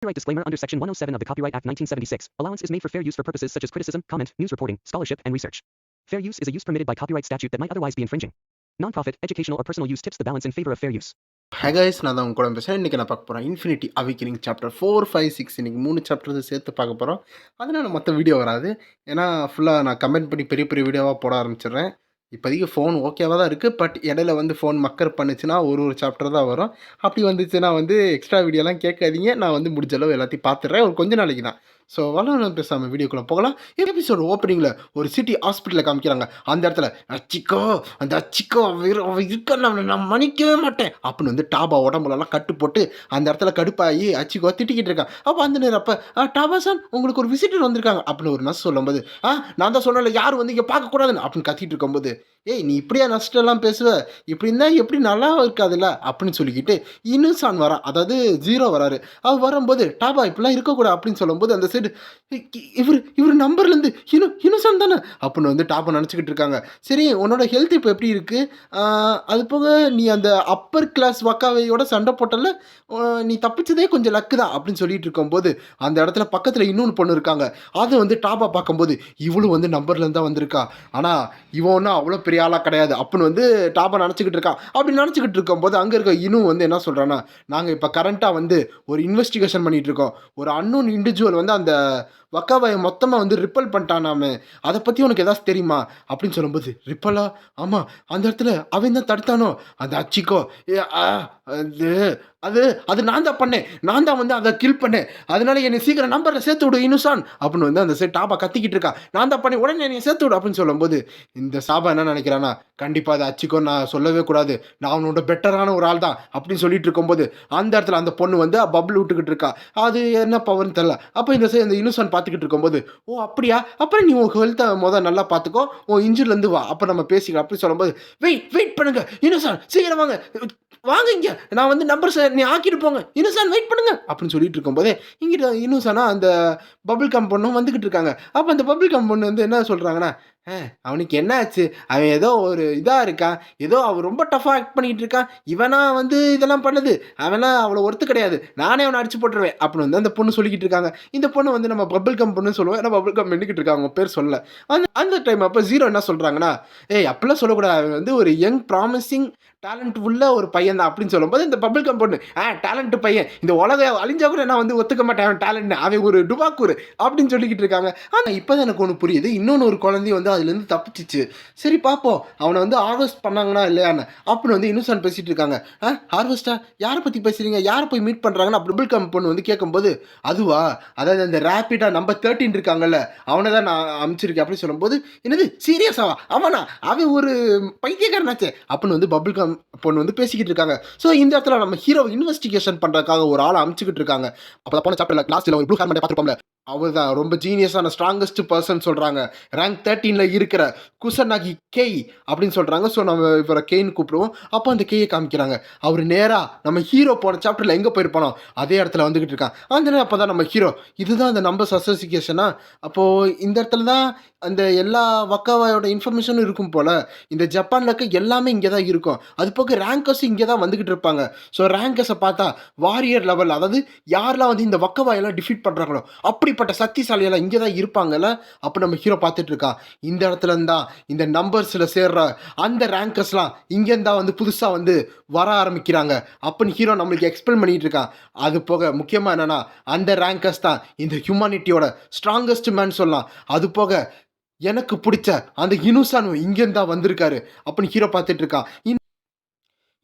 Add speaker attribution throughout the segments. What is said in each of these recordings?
Speaker 1: Copyright disclaimer under Section 107 of the Copyright Act 1976. Allowance is made for fair use for purposes such as criticism, comment, news reporting, scholarship, and research. Fair use is a use permitted by copyright statute that might otherwise be infringing. Non-profit, educational, or personal use tips the balance in favor of fair use.
Speaker 2: Hi guys, நான் தான் உங்க கூட பேசுகிறேன். இன்றைக்கி நான் பார்க்க போகிறேன் infinity awakening chapter 4, 5, 6. இன்றைக்கி 3 சாப்டர்ஸ் சேர்த்து பார்க்க போகிறோம். அதனால் மொத்த வீடியோ வராது, ஏன்னா ஃபுல்லாக நான் கமெண்ட் பண்ணி பெரிய பெரிய வீடியோவாக போட ஆரம்பிச்சிடுறேன். இப்போதைக்கு ஃபோன் ஓகேவாக தான் இருக்குது, பட் இடையில வந்து ஃபோன் மக்கர் பண்ணுச்சுன்னா ஒரு சாப்டர் தான் வரும். அப்படி வந்துச்சுன்னா வந்து எக்ஸ்ட்ரா வீடியோலாம் கேட்காதீங்க. நான் வந்து முடிஞ்ச அளவு எல்லாத்தையும் பார்த்துடுறேன், ஒரு கொஞ்ச நாளைக்கு தான். ஸோ வளர்ந்து பேசாமல் வீடியோக்குள்ளே போகலாம். எபிசோடு ஓப்பனிங்கில் ஒரு சிட்டி ஹாஸ்பிட்டலில் காமிக்கிறாங்க. அந்த இடத்துல அந்த அச்சிக்கோ அவன் இருக்க நான் மன்னிக்கவே மாட்டேன் அப்படின்னு வந்து டாபா உடம்புலலாம் கட்டு போட்டு அந்த இடத்துல கடுப்பாகி அச்சிக்கோ திட்டிக்கிட்டு இருக்கான். அப்போ அந்த நேரம் அப்போ டாபா சார் உங்களுக்கு ஒரு விசிட்டர் வந்திருக்காங்க அப்படின்னு ஒரு நர்ஸ் சொல்லும்போது, நான் தான் சொன்னல யாரும் வந்து இங்கே பார்க்கக்கூடாதுன்னு அப்படின்னு கத்திட்டு இருக்கும்போது, ஏய் நீ இப்படியா நஷ்டம்லாம் பேசுவ, இப்படி இருந்தால் எப்படி நல்லா இருக்காதுல்ல அப்படின்னு சொல்லிக்கிட்டு இன்னுசான் வரான், அதாவது ஜீரோ வராரு. அவர் வரும்போது டாபா இப்படிலாம் இருக்கக்கூடாது அப்படின்னு சொல்லும்போது அந்த சைடு இவர் நம்பர்லேருந்து இன்னுசான் தானே அப்படின்னு வந்து டாபா நினச்சிக்கிட்டு இருக்காங்க. சரி உன்னோட ஹெல்த் இப்போ எப்படி இருக்குது, அது போக நீ அந்த அப்பர் கிளாஸ் வக்காவையோட சண்டை போட்டல, நீ தப்பிச்சதே கொஞ்சம் லக்கு தான் அப்படின்னு சொல்லிட்டு இருக்கும்போது அந்த இடத்துல பக்கத்தில் இன்னொன்று பொண்ணு இருக்காங்க. அதை வந்து டாபா பார்க்கும்போது இவளும் வந்து நம்பர்லேருந்து தான் வந்திருக்கா, ஆனால் இவன் ஒன்றும் அவ்வளோ பெரிய ஆளாக கிடையாது அப்படின்னு வந்து டாபா நினச்சிக்கிட்டு இருக்கான். அப்படி நினச்சிக்கிட்டு இருக்கும்போது அங்கே இருக்க இன்னும் வந்து என்ன சொல்கிறான்னா, நாங்கள் இப்போ கரண்ட்டாக வந்து ஒரு இன்வெஸ்டிகேஷன் பண்ணிகிட்டு இருக்கோம். ஒரு அன்னோன் இண்டிவிஜுவல் வந்து அந்த வக்காவாயை மொத்தமாக வந்து ரிப்பல் பண்ணிட்டானாமே, அதை பற்றி உனக்கு ஏதாச்சும் தெரியுமா அப்படின்னு சொல்லும்போது, ரிப்பலா, ஆமாம் அந்த இடத்துல அவன் தான் தடுத்தானோ அந்த அச்சிக்கோ, அது அது அது நான் தான் பண்ணேன், நான் தான் வந்து அதை கில் பண்ணேன், அதனால என்னை சீக்கிரம் நம்பரில் சேர்த்து விடு இன்னுசான் அப்படின்னு வந்து அந்த சைட் டாபா கத்திக்கிட்டு இருக்கா. நான் தான் பண்ணேன், உடனே என்னை சேர்த்து விடு அப்படின்னு சொல்லும்போது இந்த சாபா என்ன நினைக்கிறானா, கண்டிப்பாக அது அச்சிக்கோ நான் சொல்லவே கூடாது, நான் அவனோட பெட்டரான ஒரு ஆள் தான் அப்படின்னு சொல்லிட்டு இருக்கும்போது அந்த இடத்துல அந்த பொண்ணு வந்து பபுள் விட்டுக்கிட்டு இருக்கா. அது என்ன பவர்னு தெரியல. அப்போ இந்த சைடு அந்த இன்னுசான் பார்த்துக்கிட்டு இருக்கும்போது, ஓ அப்படியா, அப்புறம் நீ உன் ஹெல்த்தை நல்லா பார்த்துக்கோ, உன் இன்ஜின்லேருந்து வா, அப்போ நம்ம பேசிக்கலாம் அப்படின்னு சொல்லும்போது, வெயிட் பண்ணுங்க இன்னுசான், சீக்கிரம் வாங்க இங்கே, நான் வந்து நம்பர் சார் நீ ஆக்கிட்டு போங்க இன்னுசான், வெயிட் பண்ணுங்க அப்படின்னு சொல்லிட்டு இருக்கும்போதே இங்கிட்ட இன்னுசானா அந்த பபுள் கம் பொண்ணும் வந்துக்கிட்டு இருக்காங்க. அப்போ அந்த பபுள் கம் பொண்ணு வந்து என்ன சொல்கிறாங்கன்னா, அவனுக்கு என்ன ஆச்சு, அவன் ஏதோ ஒரு இதாக இருக்கான், ஏதோ அவன் ரொம்ப டஃபாக ஆக்ட் பண்ணிக்கிட்டு இருக்கான், இவனா வந்து இதெல்லாம் பண்ணுது, அவனா அவ்வளோ ஒர்த்து கிடையாது, நானே அவனை அடிச்சு போட்டுருவேன் அப்படின்னு வந்து அந்த பொண்ணு சொல்லிக்கிட்டு இருக்காங்க. இந்த பொண்ணு வந்து நம்ம பபுள் கம் பொண்ணு சொல்லுவோம், ஏன்னா பபுள் கம் நின்றுக்கிட்டு இருக்காங்க, அவங்க பேர் சொல்ல. அந்த டைம் அப்போ ஜீரோ என்ன சொல்கிறாங்கன்னா, அப்படிலாம் சொல்லக்கூடாது, அவன் வந்து ஒரு யங் ப்ராமிசிங் டேலண்ட் உள்ள ஒரு பையன் தான் அப்படின்னு சொல்லும்போது இந்த பபுள் கம் பொண்ணு, டேலண்ட் பையன், இந்த உலக அழிஞ்சா கூட நான் வந்து ஒத்துக்க மாட்டேன் அவன் டேலண்ட், அவன் ஒரு டுபாக்கூர் அப்படின்னு சொல்லிக்கிட்டு இருக்காங்க. ஆனால் இப்போ தான் எனக்கு ஒன்று புரியுது, இன்னொன்று ஒரு குழந்தை வந்து அதுலேருந்து தப்பிச்சிச்சு, சரி பார்ப்போம் அவனை வந்து ஹார்வெஸ்ட் பண்ணாங்கன்னா இல்லையான்னு அப்படின்னு வந்து இன்னுசான் பேசிகிட்டு இருக்காங்க. ஹார்வெஸ்டா, யாரை பற்றி பேசுகிறீங்க, யாரை போய் மீட் பண்ணுறாங்கன்னு பபுள் கம் பொண்ணு வந்து கேட்கும்போது, அதுவா, அதாவது அந்த ரேப்பிடாக நம்பர் 13 இருக்காங்கல்ல அவனை தான் நான் அனுப்பிச்சிருக்கேன் அப்படின்னு சொல்லும்போது, என்னது சீரியஸாவா, அவனா, அவன் ஒரு பைத்தியக்காரனாச்சே அப்படின்னு வந்து பபுள் கம் பொண்ணு வந்து பேசிக்கிட்டு இருக்காங்க. ஸோ இந்த இடத்துல நம்ம ஹீரோ இன்வெஸ்டிகேஷன் பண்ணுறதுக்காக ஒரு ஆளை அனுப்பிச்சிக்கிட்டு இருக்காங்க. அப்போ போன சாப்டர்ல லாஸ்ட்டில் ஒரு ப்ளூ ஹேர் மட்டும் பார்த்துருப்போம்ல, அவர் தான் ரொம்ப ஜீனியஸான ஸ்ட்ராங்கஸ்ட் பர்சன் சொல்கிறாங்க. ரேங்க் 13ல் இருக்கிற குசனாகி கெய் அப்படின்னு சொல்கிறாங்க. ஸோ நம்ம இவரை கெய்ன்னு கூப்பிடுவோம். அப்போ அந்த கெய்யை காமிக்கிறாங்க. அவர் நேராக நம்ம ஹீரோ போன சாப்டரில் எங்கே போயிருப்பானோ அதே இடத்துல வந்துக்கிட்டு இருக்கான். அந்த நேரம் அப்போ தான் நம்ம ஹீரோ, இதுதான் அந்த நம்பர்ஸ் அசோசியேஷனா, அப்போது இந்த இடத்துல தான் அந்த எல்லா வக்காவாயோட இன்ஃபர்மேஷனும் இருக்கும் போல், இந்த ஜப்பானில் இருக்க எல்லாமே இங்கே தான் இருக்கும், அது போக ரேங்கர்ஸும் இங்கே தான் வந்துக்கிட்டு இருப்பாங்க. ஸோ ரேங்கர்ஸை பார்த்தா வாரியர் லெவல், அதாவது யாரெல்லாம் வந்து இந்த வக்கவாயெல்லாம் டிஃபீட் பண்ணுறாங்களோ அப்படிப்பட்ட சக்திசாலியெல்லாம் இங்கே தான் இருப்பாங்கல்ல. அப்போ நம்ம ஹீரோ பார்த்துட்டு இருக்கான். இந்த இடத்துல இருந்தால் இந்த நம்பர்ஸில் சேர்ற அந்த ரேங்கர்ஸ்லாம் இங்கேருந்து தான் வந்து புதுசாக வந்து வர ஆரம்பிக்கிறாங்க அப்படின்னு ஹீரோ நம்மளுக்கு எக்ஸ்பிளைன் பண்ணிகிட்டு இருக்கான். அது போக முக்கியமாக என்னென்னா அந்த ரேங்கர்ஸ் தான் இந்த ஹியூமனிட்டியோட ஸ்ட்ராங்கஸ்ட் மேன் சொல்லலாம். அது போக எனக்கு பிடிச்ச அந்த இன்னுசான் இங்கேருந்து தான் வந்திருக்காரு அப்படின்னு ஹீரோ பார்த்துட்டு இருக்கான்.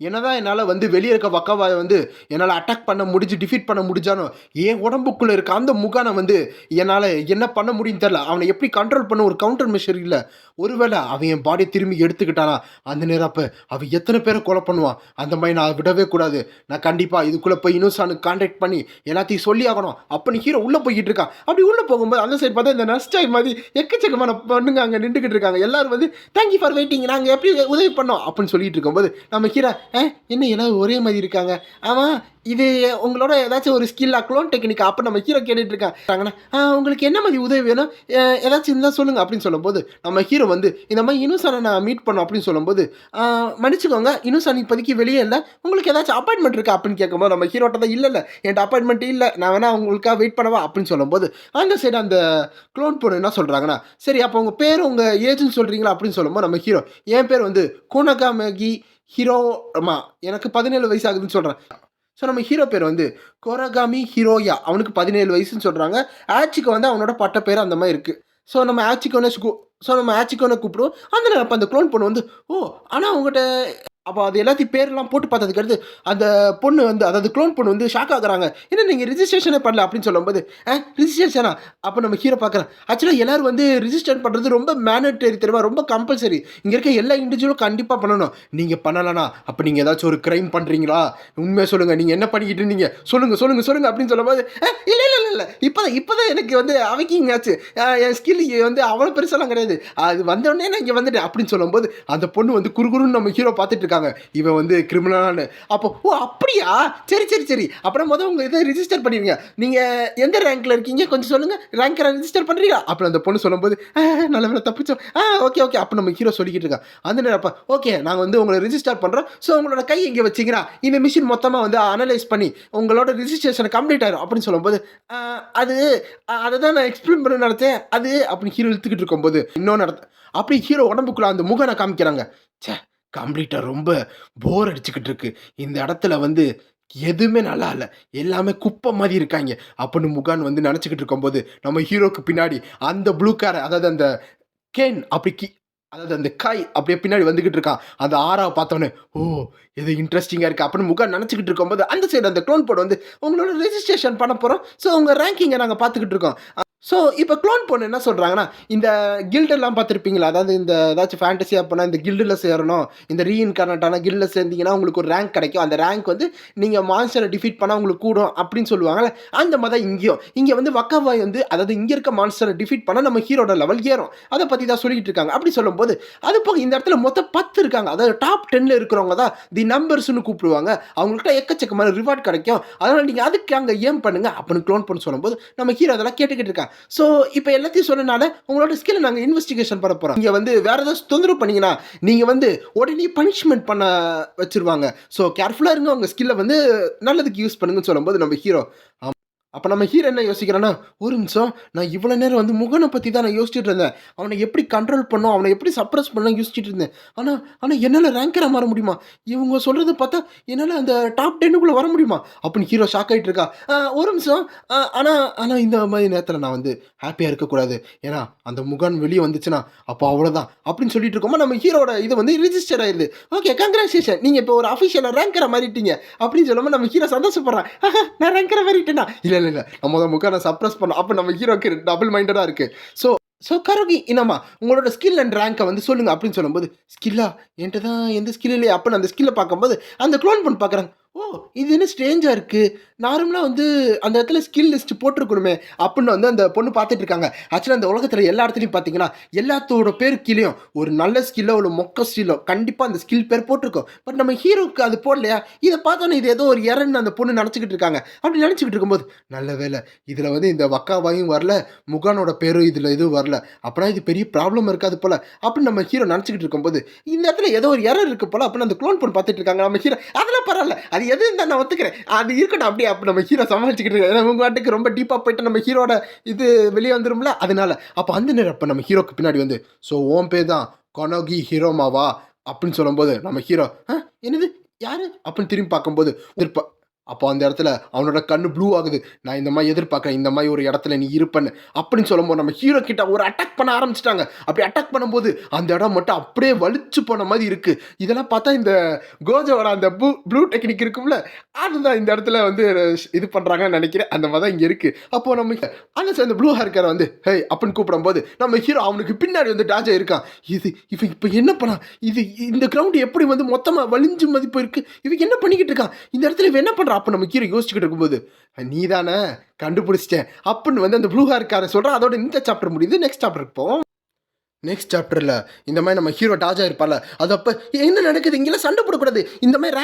Speaker 2: என்னதான் என்னால் வந்து வெளியே இருக்க வக்காவை வந்து என்னால் அட்டாக் பண்ண முடிஞ்சு டிஃபீட் பண்ண முடிஞ்சானோ, என் உடம்புக்குள்ளே இருக்க அந்த முகானை வந்து என்னால் என்ன பண்ண முடியும்னு தெரில, அவனை எப்படி கண்ட்ரோல் பண்ண ஒரு கவுண்டர் மெஷர் இல்லை. ஒருவேளை அவன் என் பாடியை திரும்பி எடுத்துக்கிட்டானா அந்த நேரம் அப்போ அவன் எத்தனை பேரை கொலை பண்ணுவான், அந்த மாதிரி நான் விடவே கூடாது, நான் கண்டிப்பாக இதுக்குள்ளே போய் இன்னுசானுக்கு கான்டாக்ட் பண்ணி எல்லாத்தையும் சொல்லி ஆகணும் அப்படின்னு ஹீரோ உள்ளே போய்கிட்டு இருக்கான். அப்படி உள்ளே போகும்போது அந்த சைடு பார்த்தா இந்த நஸ்டாய் மாதிரி எக்கச்சக்கமான பொண்ணுங்க அங்கே நின்றுக்கிட்டு இருக்காங்க. எல்லாரும் வந்து தேங்க்யூ ஃபார் வெயிட்டிங், நாங்கள் எப்படி உதவி பண்ணோம் அப்படின்னு சொல்லிட்டு இருக்கும்போது நம்ம ஹீரோ, என்ன எல்லாரும் ஒரே மாதிரி இருக்காங்க, ஆமாம் இது உங்களோட ஏதாச்சும் ஒரு ஸ்கில்லா க்ளோன் டெக்னிக்கா அப்போ நம்ம ஹீரோ கேட்டுட்டு இருக்காங்கன்னா உங்களுக்கு என்ன மாதிரி உதவி வேணும் ஏதாச்சும் இருந்தால் சொல்லுங்கள் அப்படின்னு சொல்லும்போது நம்ம ஹீரோ வந்து இந்த மாதிரி இனுசானை நான் மீட் பண்ணோம் அப்படின்னு சொல்லும்போது மன்னிச்சுக்கோங்க இனுசான் இப்போதைக்கு வெளியே இல்லை உங்களுக்கு ஏதாச்சும் அப்பாயின்மெண்ட் இருக்கா அப்படின்னு கேட்கும்போது நம்ம ஹீரோட்ட தான் இல்லை என்கிட்ட அப்பாயின்மெண்ட் இல்லை நான் வேணா உங்களுக்காக வெயிட் பண்ணவா அப்படின்னு சொல்லும்போது அந்த சைடு அந்த க்ளோன் பொண்ணு என்ன சொல்கிறாங்கன்னா சரி அப்போ உங்கள் பேர் உங்கள் ஏஜ்னு சொல்கிறீங்களா அப்படின்னு சொல்லும்போது நம்ம ஹீரோ என் பேர் வந்து குனகாமகி ஹீரோமா எனக்கு 17 வயசு ஆகுதுன்னு சொல்கிறேன். ஸோ நம்ம ஹீரோ பேர் வந்து கொரகாமி ஹீரோயா அவனுக்கு 17 வயசுன்னு சொல்கிறாங்க. ஆச்சிக்கு வந்து அவனோட பட்ட பேர் அந்த மாதிரி இருக்குது. ஸோ நம்ம ஆச்சிக்கோனை கூப்பிடுவோம். அந்த நேரம் அப்போ அந்த க்ளோன் பொண்ணு வந்து ஆனால் அவங்ககிட்ட அப்போ அது எல்லாத்தையும் பேரெல்லாம் போட்டு பார்த்ததுக்கு அடுத்து அந்த பொண்ணு வந்து அதாவது க்ளோன் பொண்ணு வந்து ஷாக் ஆகுறாங்க. ஏன்னா நீங்கள் ரிஜிஸ்ட்ரேஷனே பண்ணல அப்படின்னு சொல்லும்போது ரிஜிஸ்ட்ரேஷனா அப்போ நம்ம ஹீரோ பார்க்குறேன். ஆக்சுவலாக எல்லோரும் வந்து ரிஜிஸ்டர் பண்ணுறது ரொம்ப மேண்டட்டரி தெரியுமா, ரொம்ப கம்பல்சரி. இங்கே இருக்க எல்லா இண்டிவிஜுவலும் கண்டிப்பாக பண்ணணும். நீங்கள் பண்ணலனா அப்போ நீங்கள் ஏதாச்சும் ஒரு க்ரைம் பண்ணுறீங்களா, உண்மையாக சொல்லுங்கள், நீங்கள் என்ன பண்ணிக்கிட்டு இருந்தீங்க சொல்லுங்கள் அப்படின்னு சொல்லும்போது இல்லை இப்போதான் எனக்கு வந்து அவைக்கிங் ஆச்சு, என் ஸ்கில் வந்து அவ்வளோ பெருசெல்லாம் கிடையாது, அது வந்தோடனே நான் இங்கே வந்துட்டேன் அப்படின்னு சொல்லும்போது அந்த பொண்ணு வந்து குறுகுறுன்னு நம்ம ஹீரோ பார்த்துட்டு இருக்காங்க. இவன் வந்து கிரிமினலானு. அப்போ அப்படியா சரி அப்புறம் முதல் உங்க இதை ரிஜிஸ்டர் பண்ணிருங்க, நீங்க எந்த ரேங்க்ல இருக்கீங்க கொஞ்சம் சொல்லுங்க, ரேங்க்ல ரிஜிஸ்டர் பண்றீங்க. அப்புறம் அந்த பொண்ணு சொல்லும்போது நல்ல வேலை தப்பிச்சோம், ஓகே அப்போ நம்ம ஹீரோ சொல்லிக்கிட்டு இருக்கான். அந்த நேரம் அப்போ ஓகே நாங்கள் வந்து உங்களை ரிஜிஸ்டர் பண்ணுறோம், ஸோ உங்களோட கை எங்கே வச்சிங்கன்னா இந்த மிஷின் மொத்தமாக வந்து அனலைஸ் பண்ணி உங்களோட ரிஜிஸ்ட்ரேஷன் கம்ப்ளீட் ஆயிரும் அப்படின்னு சொல்லும்போது அதை தான் நான் எக்ஸ்பிளைன் பண்ண நினைச்சேன் அது அப்படின்னு ஹீரோ இழுத்துக்கிட்டு இருக்கும்போது இன்னொன்று அப்படி ஹீரோ உடம்புக்குள்ள அந்த முகனை காமிக்கிறாங்க. கம்ப்ளீட்டாக ரொம்ப போர் அடிச்சுக்கிட்டு இருக்கு, இந்த இடத்துல வந்து எதுவுமே நல்லா இல்லை, எல்லாமே குப்பை மாதிரி இருக்காங்க அப்படின்னு முகான் வந்து நினச்சிக்கிட்டு இருக்கும்போது நம்ம ஹீரோக்கு பின்னாடி அந்த ப்ளூ காரை அதாவது அந்த கேன் அதாவது அந்த காய் அப்படியே பின்னாடி வந்துக்கிட்டு இருக்கான். அந்த ஆறாவை பார்த்தோன்னே எது இன்ட்ரெஸ்டிங்காக இருக்குது அப்படின்னு முகான் நினச்சிக்கிட்டு இருக்கும்போது அந்த சைடு அந்த க்ளோன் போர்டு வந்து உங்களோட ரெஜிஸ்ட்ரேஷன் பண்ண போகிறோம், ஸோ உங்கள் ரேங்கிங்கை நாங்கள் பார்த்துக்கிட்டு இருக்கோம். ஸோ இப்போ க்ளோன் பொண்ணு என்ன சொல்கிறாங்கன்னா இந்த கில்டெல்லாம் பார்த்துருப்பீங்களா, அதாவது இந்த ஏதாச்சும் ஃபேண்டஸியாக போனால் இந்த கில்டில் சேரணும், இந்த ரீஇன்கார்னட்டான கில்டில் சேர்ந்தீங்கன்னா உங்களுக்கு ஒரு ரேங்க் கிடைக்கும், அந்த ரேங்க் வந்து நீங்கள் மான்ஸ்டரை டிஃபீட் பண்ணால் உங்களுக்கு கூடும் அப்படின்னு சொல்லுவாங்கள்ல, அந்த மாதிரி தான் இங்கே வந்து வக்காவாய் வந்து அதாவது இங்கே இருக்க மான்ஸ்டரை டிஃபீட் பண்ணால் நம்ம ஹீரோட லெவல் ஏறும், அதை பற்றி தான் சொல்லிக்கிட்டு இருக்காங்க. அப்படி சொல்லும்போது அது போக இந்த இடத்துல மொத்தம் 10 இருக்காங்க, அதாவது டாப் 10ல் இருக்கிறவங்க தான் தி நம்பர்ஸ்னு கூப்பிடுவாங்க, அவங்கள்ட்ட எக்கச்சக்கமான ரிவார்ட் கிடைக்கும், அதனால் நீங்கள் அதுக்கு அங்கே ஏம் பண்ணுங்க அப்படின்னு க்ளோன் பண்ண சொல்லும்போது நம்ம ஹீரோ அதெல்லாம் கேட்டுக்கிட்டு இருக்காங்க. ஸோ இப்போ எல்லாத்தையும் சொன்னனால உங்களோட ஸ்கில்லை நாங்கள் இன்வெஸ்டிகேஷன் பண்ண போகிறோம், நீங்கள் வந்து வேறு ஏதாச்சும் தொந்தரவு பண்ணிங்கன்னா நீங்கள் வந்து உடனே பனிஷ்மெண்ட் பண்ண வச்சுருவாங்க, ஸோ கேர்ஃபுல்லாக இருங்க, உங்கள் ஸ்கில்லை வந்து நல்லதுக்கு யூஸ் பண்ணுங்கன்னு சொல்லும்போது நம்ம ஹீரோ அப்போ நம்ம ஹீரோ என்ன யோசிக்கிறான்னா ஒரு நிமிஷம் நான் இவ்வளோ நேரம் வந்து முகனை பற்றி தான் நான் யோசிச்சுட்டு இருந்தேன், அவனை எப்படி கண்ட்ரோல் பண்ணோம், அவனை எப்படி சப்ரஸ் பண்ண யோசிச்சுட்டு இருந்தேன், ஆனால் என்னால் ரேங்கராக மாற முடியுமா, இவங்க சொல்கிறது பார்த்தா என்னால் அந்த டாப் 10க்குள்ளே வர முடியுமா அப்படின்னு ஹீரோ ஷாக் ஆகிட்டு இருக்கா. ஒரு நிமிஷம் ஆனால் இந்த மாதிரி நேரத்தில் நான் வந்து ஹாப்பியாக இருக்கக்கூடாது, ஏன்னா அந்த முகன் வெளியே வந்துச்சுன்னா அப்போ அவ்வளோதான் அப்படின்னு சொல்லிட்டு இருக்கோமா நம்ம ஹீரோட இது வந்து ரிஜிஸ்டர் ஆயிடுது. ஓகே கங்க்ராச்சுலேஷன், நீங்கள் இப்போ ஒரு அஃபிஷியலாக ரேங்கரை மாறிட்டீங்க அப்படின்னு சொல்லாமல் நம்ம ஹீரோ சந்தோஷப்படுறான். நான் ரேங்கரை மாறிட்டேன்னா இல்லை நம்ம முக்கான சப்ரஸ் பண்ணோம். அப்போ நம்ம ஹீரோக்கு டபுள் மைண்டடாக இருக்குது. ஸோ கரோகி என்னம்மா உங்களோட ஸ்கில் அண்ட் ரேங்கை வந்து சொல்லுங்கள் அப்படின்னு சொல்லும்போது ஸ்கில்லா என்கிட்ட தான் எந்த ஸ்கில் இல்லையா அப்படின்னு அந்த ஸ்கில்லை பார்க்கும்போது அந்த க்ளோன் பண்ணி பார்க்குறாங்க. இது என்ன ஸ்ட்ரேஞ்சாக இருக்குது, நார்மலாக வந்து அந்த இடத்துல ஸ்கில் லிஸ்ட் போட்டிருக்கணுமே அப்படின்னு வந்து அந்த பொண்ணு பார்த்துட்டு இருக்காங்க. ஆக்சுவலாக அந்த உலகத்தில் எல்லா இடத்துலையும் பார்த்தீங்கன்னா எல்லாத்தோட பேர் கீழேயும் ஒரு நல்ல ஸ்கில்லோ ஒரு மொக்க ஸ்கில்லோ கண்டிப்பாக அந்த ஸ்கில் பேர் போட்டிருக்கோம். பட் நம்ம ஹீரோக்கு அது போடலையா, இதை பார்த்தோன்னே இது ஏதோ ஒரு இறன்னு அந்த பொண்ணு நினச்சிக்கிட்டு இருக்காங்க. அப்படி நினச்சிக்கிட்டு இருக்கும்போது நல்ல வேலை இதில் வந்து இந்த வக்காவாயும் வரல, முகானோட பேரும் இதில் எதுவும் வரல, அப்படின்னா இது பெரிய ப்ராப்ளம் இருக்காது போல் அப்படின்னு நம்ம ஹீரோ நினச்சிக்கிட்டு இருக்கும்போது இந்த இடத்துல ஏதோ ஒரு இறம் இருக்குது போல் அப்படின்னு அந்த க்ளோன் பொண்ணு பார்த்துட்டு இருக்காங்க. நம்ம ஹீரோ அதெல்லாம் பரவாயில்ல, அது எது இருந்தால் நான் ஒத்துக்கிறேன், அது இருக்கட்டும் அப்படியே அப்போ நம்ம ஹீரோ சமாளிச்சுக்கிட்டு இருக்கேன், உங்கள் வாட்டுக்கு ரொம்ப டீப்பாக போயிட்டு நம்ம ஹீரோட இது வெளியே வந்துடும்ல அதனால. அப்போ அந்த நேரம் அப்போ நம்ம ஹீரோக்கு பின்னாடி வந்து ஓம் பேர் தான் கொனோகி ஹீரோமாவா அப்படின்னு சொல்லும்போது நம்ம ஹீரோ என்னது யாரு அப்படின்னு திரும்பி பார்க்கும்போது அப்போ அந்த இடத்துல அவனோட கண்ணு ப்ளூ ஆகுது. நான் இந்த மாதிரி எதிர்பார்க்குறேன், இந்த மாதிரி ஒரு இடத்துல நீ இருப்பேன்னு அப்படின்னு சொல்லும்போது நம்ம ஹீரோ கிட்ட ஒரு அட்டாக் பண்ண ஆரம்பிச்சிட்டாங்க. அப்படி அட்டாக் பண்ணும்போது அந்த இடம் மட்டும் அப்படியே வலிச்சு போன மாதிரி இருக்குது. இதெல்லாம் பார்த்தா இந்த கோஜோட அந்த ப்ளூ டெக்னிக் இருக்கும்ல, அதுதான் இந்த இடத்துல வந்து இது பண்ணுறாங்கன்னு நினைக்கிறேன். அந்த மாதிரி தான் இங்கே இருக்குது. அப்போது நம்ம அந்த ப்ளூ ஹேர்காரை வந்து ஹே அப்படின்னு கூப்பிடும்போது நம்ம ஹீரோ அவனுக்கு பின்னாடி வந்து டாஜா இருக்கான். இவன் இப்போ என்ன பண்ணா, இந்த கிரவுண்டு எப்படி வந்து மொத்தமாக வலிஞ்சு மதிப்பு இருக்குது, இவன் என்ன பண்ணிக்கிட்டு இருக்கான், இந்த இடத்துல இவன் என்ன பண்ணுறான் அப்போ நம்ம கீரை யோசிச்சுக்கிட்டு இருக்கும்போது நீ தானே கண்டுபிடிச்சிட்டேன் அப்படின்னு வந்து அந்த ப்ளூ ஹேர்காரன் சொல்கிறான். அதோட இந்த சாப்டர் முடியுது, நெக்ஸ்ட் சாப்டருக்கு போவோம். நெக்ஸ்ட் சாப்டரில் இந்த மாதிரி நம்ம ஹீரோ டாஜா இருப்பார்ல, அது அப்போ என்ன நடக்குது, இங்கெல்லாம் சண்டை போடக்கூடாது, இந்த மாதிரி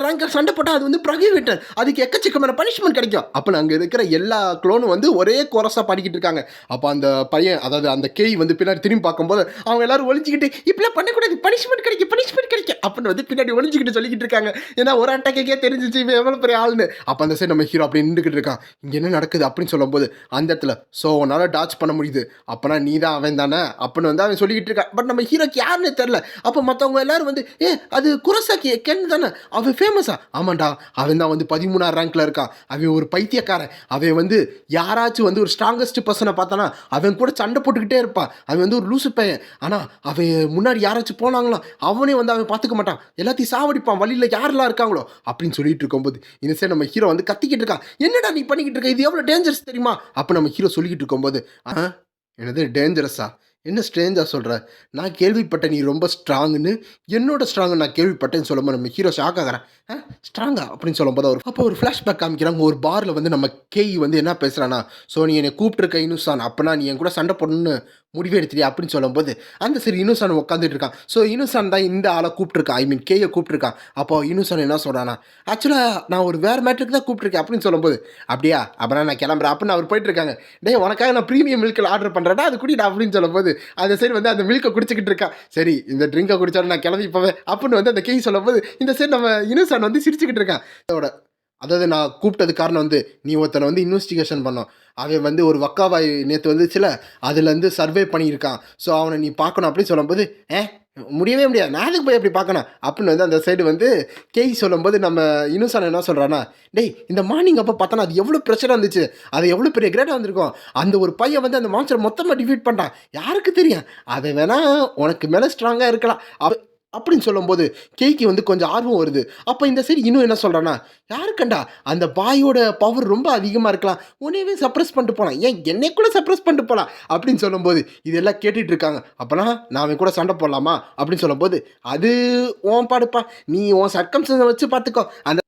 Speaker 2: ரேங்கர் சண்டை போட்டால் அது வந்து ப்ரொஹிபிட்டட், அதுக்கு எக்கச்சக்கமான பனிஷ்மெண்ட் கிடைக்கும். அப்போ அங்கே இருக்கிற எல்லா க்ளோனும் வந்து ஒரே கோரஸாக பாடிக்கிட்டு இருக்காங்க. அப்போ அந்த பையன், அதாவது அந்த கேய் வந்து பின்னாடி திரும்பி பார்க்கும்போது அவங்க எல்லாரும் ஒழிஞ்சிக்கிட்டு இப்படிலாம் பண்ணக்கூடாது, பனிஷ்மெண்ட் கிடைக்கும் அப்படின்னு வந்து பின்னாடி ஒழிஞ்சிக்கிட்டு சொல்லிக்கிட்டு இருக்காங்க. ஏன்னா ஒரு அட்டாக்கே தெரிஞ்சிச்சு இவன் எவ்வளோ பெரிய ஆளுன்னு. அப்போ அந்த சைடு நம்ம ஹீரோ அப்படி நின்றுக்கிட்டு இருக்கான். இங்கே என்ன நடக்குது அப்படின்னு சொல்லும்போது அந்த இடத்துல ஸோ உன்னால் டாச் பண்ண முடியுது, அப்போனா நீ தான் அவன் தானே அப்படின்னு வந்து அவன் சொல்லிக்கிட்டு இருக்கான். பட் நம்ம ஹீரோக்கு யாருன்னு தெரில. அப்போ மற்றவங்க எல்லாரும் வந்து அது குரசாக்கி கென் தானே, அவன் ஃபேமஸா? ஆமாண்டா, அவன் தான் வந்து 13ஆம் ரேங்க்ல இருக்கான், அவன் ஒரு பைத்தியக்காரன், அவன் வந்து யாராச்சும் வந்து ஒரு ஸ்ட்ராங்கஸ்ட் பர்சனை பார்த்தானா அவன் கூட சண்டை போட்டுக்கிட்டே இருப்பான், அவன் வந்து ஒரு லூசு பையன், ஆனால் அவன் முன்னாடி யாராச்சும் போனாங்களோ அவனே வந்து அவன் பார்த்துக்க மாட்டான், எல்லாத்தையும் சாவடிப்பான் வழியில் யாரெல்லாம் இருக்காங்களோ அப்படின்னு சொல்லிட்டு இருக்கும்போது இந்த சைடு நம்ம ஹீரோ வந்து கத்திக்கிட்டு இருக்கான். என்னடா நீ பண்ணிக்கிட்டு இருக்க, இது எவ்வளோ டேஞ்சரஸ் தெரியுமா? அப்போ நம்ம ஹீரோ சொல்லிக்கிட்டு இருக்கும்போது என்னது டேஞ்சரஸா, என்ன ஸ்ட்ரேஞ்சாக சொல்கிற, நான் கேள்விப்பட்டேன் நீ ரொம்ப ஸ்ட்ராங்குன்னு, என்னோட ஸ்ட்ராங்கு நான் கேள்விப்பட்டேன்னு சொல்லும்போது நம்ம ஹீரோ ஷாக் ஆகிறேன். ஸ்ட்ராங்கா அப்படின்னு சொல்லும்போது அப்போ ஒரு ஃப்ளாஷ்பேக் காமிக்கிறாங்க. ஒரு பாரில் வந்து நம்ம கேய் வந்து என்ன பேசுகிறானா, ஸோ நீ என்னை கூப்பிட்டுருக்க இனுசான், அப்போனா நீ என் கூட சண்டை போடணுன்னு முடிவே எடுத்துறியா அப்படின்னு சொல்லும்போது அந்த சரி இனுசான் உட்காந்துட்டு இருக்கான். ஸோ இனுசான் தான் இந்த ஆளை கூப்பிட்டுருக்கான், ஐ மீன் கேயை கூப்பிட்டுருக்கான். அப்போ இனுசான் என்ன சொல்கிறானா, ஆக்சுவலாக நான் ஒரு வேறு மேட்ருக்கு தான் கூப்பிட்டுருக்கேன் அப்படின்னு சொல்லும்போது அப்படியா, அப்புறம் நான் கிளம்புறேன் அப்படின்னு அவர் போயிட்டுருக்காங்க. டே உனக்காக நான் ப்ரீமியம் மில்கில் ஆர்டர் பண்ணுறேன்னா அது குடிடா அப்படின்னு சொல்லும்போது அந்த சைடு வந்து அந்த மில்கை குடிச்சிக்கிட்டு இருக்கான். சரி இந்த ட்ரிங்கை குடிச்சாலும் நான் கிளம்பி போவேன் அப்படின்னு வந்து அந்த கேய் சொல்லும்போது இந்த சைடு நம்ம இனுசான் வந்து சிரிச்சுக்கிட்டு இருக்கான். அதோட அதாவது நான் கூப்பிட்டது காரணம் வந்து நீ ஒருத்தனை வந்து இன்வெஸ்டிகேஷன் பண்ணோம், அவன் வந்து ஒரு வக்காவாய் நேற்று வந்துச்சுல அதுலேருந்து சர்வே பண்ணியிருக்கான், ஸோ அவனை நீ பார்க்கணும் அப்படின்னு சொல்லும்போது முடியவே முடியாது, நான் அதுக்கு போய் எப்படி பார்க்கணும் அப்படின்னு வந்து அந்த சைடு வந்து கேய் சொல்லும்போது நம்ம இனுசான் என்ன சொல்கிறான்னா, டேய் இந்த மார்னிங் அப்போ பார்த்தோன்னா அது எவ்வளோ ப்ரெஷராக இருந்துச்சு, அது எவ்வளோ பெரிய கிரேட்டாக வந்திருக்கும், அந்த ஒரு பையன் வந்து அந்த மான்ஸ்டர் மொத்தமாக டிஃபீட் பண்ணுறான், யாருக்கு தெரியும், அதை வேணால் உனக்கு மேலே ஸ்ட்ராங்காக இருக்கலாம் அப்படின்னு சொல்லும்போது கேய்க்கு வந்து கொஞ்சம் ஆர்வம் வருது. அப்போ இந்த சைடு இன்னும் என்ன சொல்கிறான்னா, யாருக்கண்டா அந்த பாயோட பவர் ரொம்ப அதிகமாக இருக்கலாம், உன்னையவே சப்ரஸ் பண்ணிட்டு போகலாம், ஏன் என்னை கூட சப்ரஸ் பண்ணிட்டு போகலாம் அப்படின்னு சொல்லும்போது இதெல்லாம் கேட்டுட்டு இருக்காங்க. அப்போனா நான் அவன் கூட சண்டை போடலாமா அப்படின்னு சொல்லும்போது அது உன் பாடுப்பா, நீ உன் சர்க்கம்ஸ்டன்ஸை வச்சு பார்த்துக்கோ, அந்த